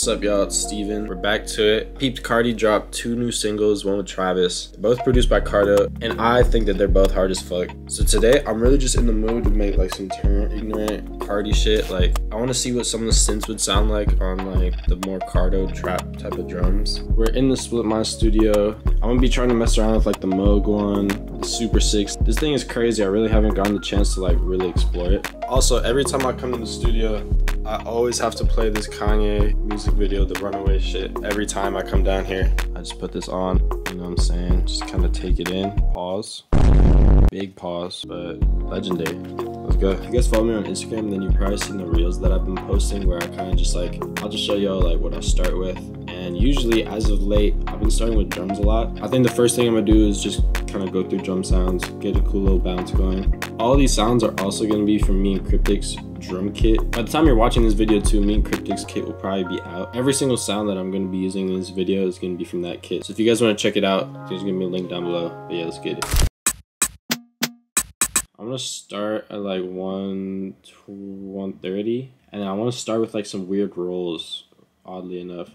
What's up, y'all? It's Steven. We're back to it. Peeped Cardi dropped 2 new singles, one with Travis. They're both produced by Cardo, and I think that they're both hard as fuck. So today, I'm really just in the mood to make like some ignorant Cardi shit. Like, I want to see what some of the synths would sound like on like the more Cardo trap type of drums. We're in the Split My studio. I'm gonna be trying to mess around with like the Moog one, the Super 6. This thing is crazy. I really haven't gotten the chance to like really explore it. Also, every time I come to the studio, I always have to play this Kanye music video, the Runaway shit. Every time I come down here, I just put this on, you know what I'm saying? Just kind of take it in, pause. Big pause, but legendary. Let's go. If you guys follow me on Instagram, then you've probably seen the reels that I've been posting where I kind of just like, I'll just show y'all like what I start with. And usually, as of late, I've been starting with drums a lot. I think the first thing I'm gonna do is just kind of go through drum sounds, get a cool little bounce going. All these sounds are also gonna be from me and Cryptic's drum kit. By the time you're watching this video too, me and Cryptic's kit will probably be out. Every single sound that I'm gonna be using in this video is gonna be from that kit. So if you guys wanna check it out, there's gonna be a link down below. But yeah, let's get it. I'm gonna start at like 1 to 130, and I wanna start with like some weird rolls, oddly enough.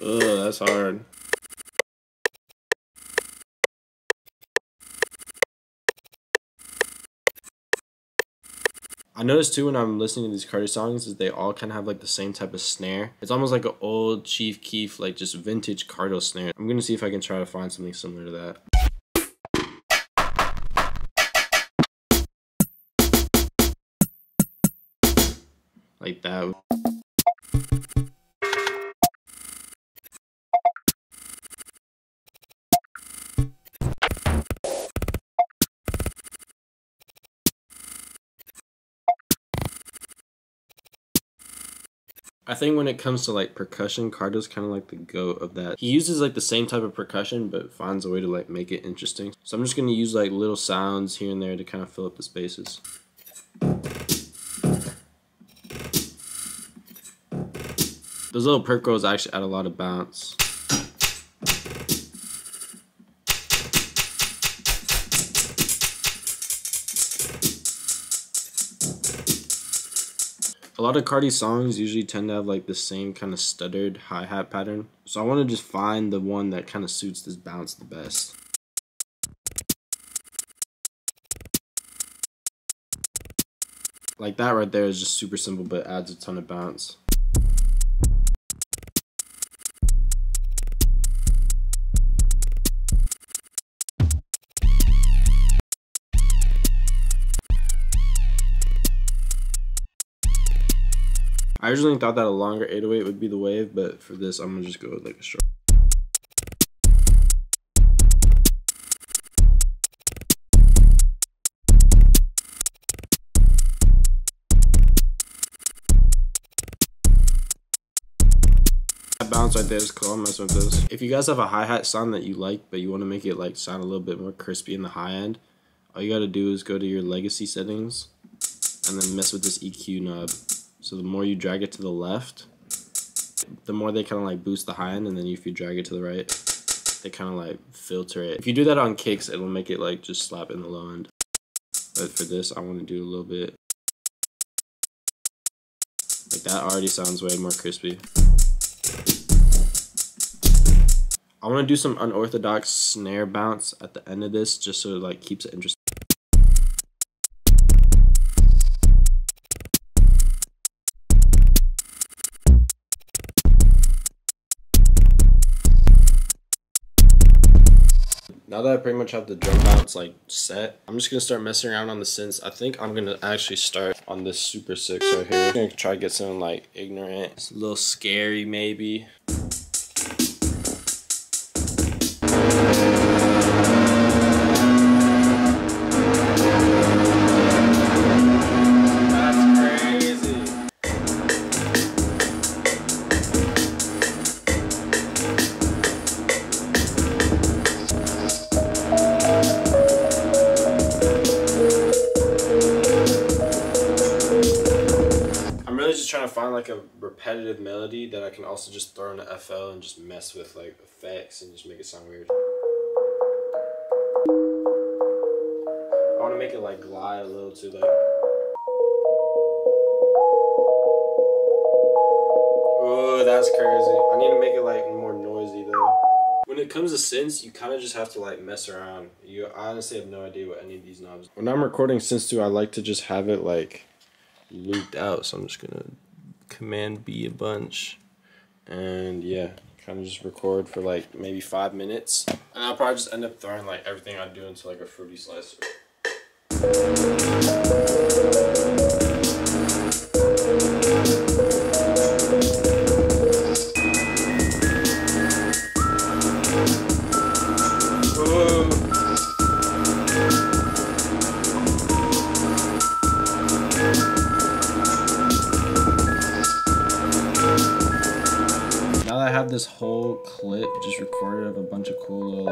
Ugh, that's hard. I noticed too when I'm listening to these Cardi songs is they all kind of have like the same type of snare. It's almost like an old Chief Keef, like just vintage Cardo snare. I'm gonna see if I can try to find something similar to that. Like that. I think when it comes to like percussion, Cardo's kind of like the GOAT of that. He uses like the same type of percussion, but finds a way to like make it interesting. So I'm just gonna use like little sounds here and there to kind of fill up the spaces. Those little perk rolls actually add a lot of bounce. A lot of Cardi songs usually tend to have like the same kind of stuttered hi-hat pattern. So I want to just find the one that kind of suits this bounce the best. Like that right there is just super simple but adds a ton of bounce. I originally thought that a longer 808 would be the wave, but for this, I'm gonna just go with like a short. That bounce right there is cool. I'm messing with this. If you guys have a hi-hat sound that you like, but you want to make it like sound a little bit more crispy in the high end, all you gotta do is go to your legacy settings and then mess with this EQ knob. So the more you drag it to the left, the more they kind of like boost the high end, and then if you drag it to the right, they kind of like filter it. If you do that on kicks, it'll make it like just slap in the low end. But for this, I want to do a little bit. Like that already sounds way more crispy. I want to do some unorthodox snare bounce at the end of this, just so it like keeps it interesting. Now that I pretty much have the drum bounce like set, I'm just gonna start messing around on the synths. I think I'm gonna actually start on this Super 6 right here. I'm gonna try to get something like ignorant. It's a little scary maybe. trying to find find like a repetitive melody that I can also just throw in the FL and just mess with like effects and just make it sound weird. I want to make it like glide a little too, like. Oh, that's crazy. I need to make it like more noisy though. When it comes to synths, you kind of just have to like mess around. I honestly have no idea what any of these knobs. When I'm recording synths too, I like to just have it like looped out. So I'm just gonna Command B a bunch, and yeah, kind of just record for like maybe 5 minutes, and I'll probably just end up throwing like everything I do into like a fruity slicer. Now that I have this whole clip just recorded of a bunch of cool little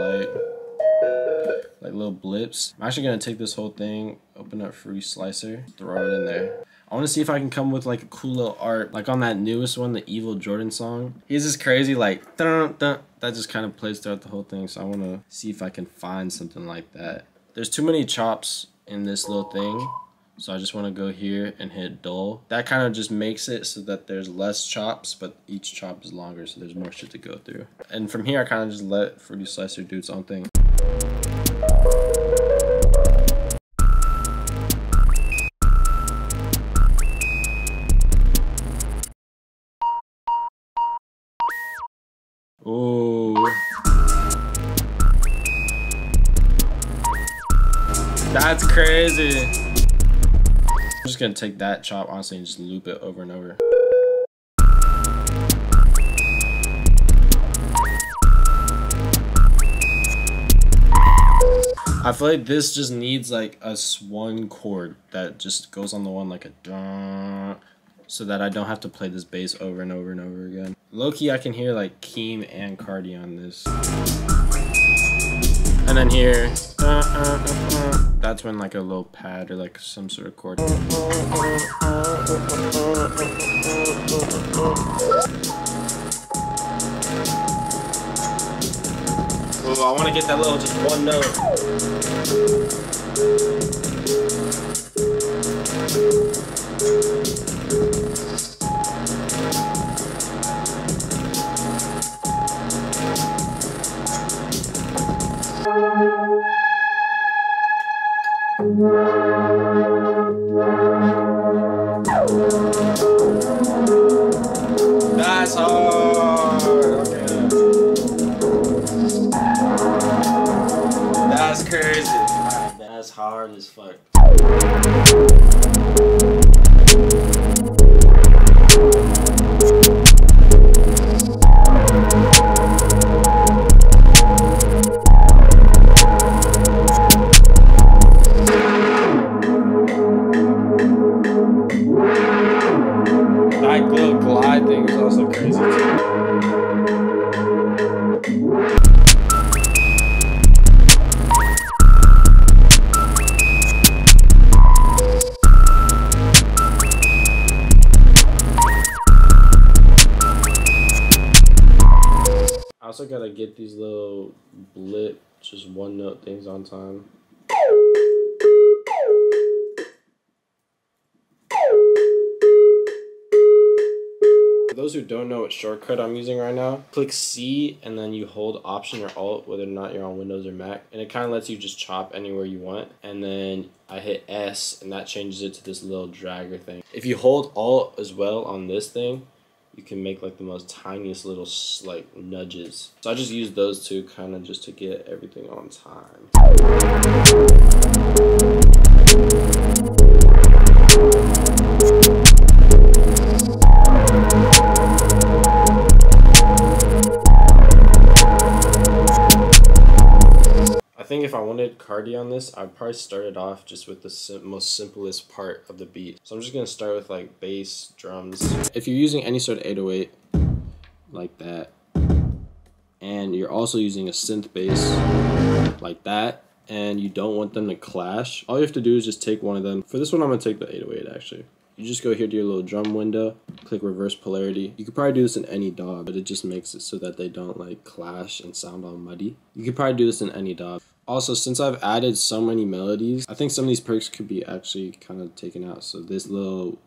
like little blips, I'm actually gonna take this whole thing, open up Fruity Slicer, throw it in there. I want to see if I can come with like a cool little art, like on that newest one, the Evil Jordan song. He has this crazy like dun, dun, that just kind of plays throughout the whole thing. So I want to see if I can find something like that. There's too many chops in this little thing, so I just want to go here and hit dull. That kind of just makes it so that there's less chops, but each chop is longer, so there's more shit to go through. And from here, I kind of just let Fruity Slicer do its own thing. Ooh. That's crazy. I'm just gonna take that chop, honestly, and just loop it over and over. I feel like this just needs like a one chord that just goes on the one like a dun, so that I don't have to play this bass over and over and over again. Low-key, I can hear like Keem and Cardi on this. And then here, that's when like a low pad or like some sort of chord. Oh, I want to get that little just one note. That's hard. Okay. That's crazy. That's hard as fuck. That little glide thing is also crazy too. I also gotta get these little blip, just one note things on time. For those who don't know what shortcut I'm using right now, click C and then you hold Option or Alt, whether or not you're on Windows or Mac, and it kind of lets you just chop anywhere you want. And then I hit S and that changes it to this little dragger thing. If you hold Alt as well on this thing, you can make like the most tiniest little like nudges. So I just use those two kind of just to get everything on time. I think if I wanted Cardi on this, I'd probably start it off just with the most simplest part of the beat. So I'm just gonna start with like bass, drums. If you're using any sort of 808 like that, and you're also using a synth bass like that, and you don't want them to clash, all you have to do is just take one of them. For this one, I'm gonna take the 808 actually. You just go here to your little drum window, click reverse polarity. You could probably do this in any DAW, but it just makes it so that they don't like clash and sound all muddy. You could probably do this in any DAW. Also, since I've added so many melodies, I think some of these perks could be actually kind of taken out. So this little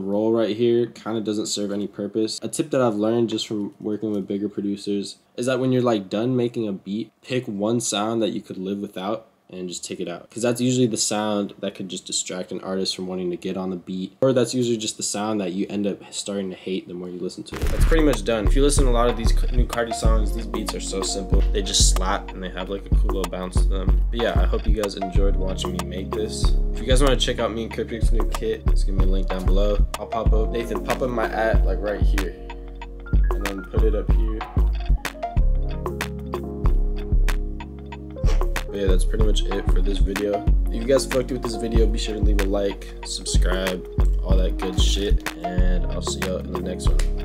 roll right here kind of doesn't serve any purpose. A tip that I've learned just from working with bigger producers is that when you're like done making a beat, pick one sound that you could live without and just take it out, because that's usually the sound that could just distract an artist from wanting to get on the beat, or that's usually just the sound that you end up starting to hate the more you listen to it. That's pretty much done. If you listen to a lot of these new Cardi songs, these beats are so simple. They just slap and they have like a cool little bounce to them. But yeah, I hope you guys enjoyed watching me make this. If you guys want to check out me and Cryptic's new kit, just give me a link down below. I'll pop up my ad like right here and then put it up here. But yeah, that's pretty much it for this video. If you guys fucked with this video, be sure to leave a like, subscribe, all that good shit, and I'll see y'all in the next one.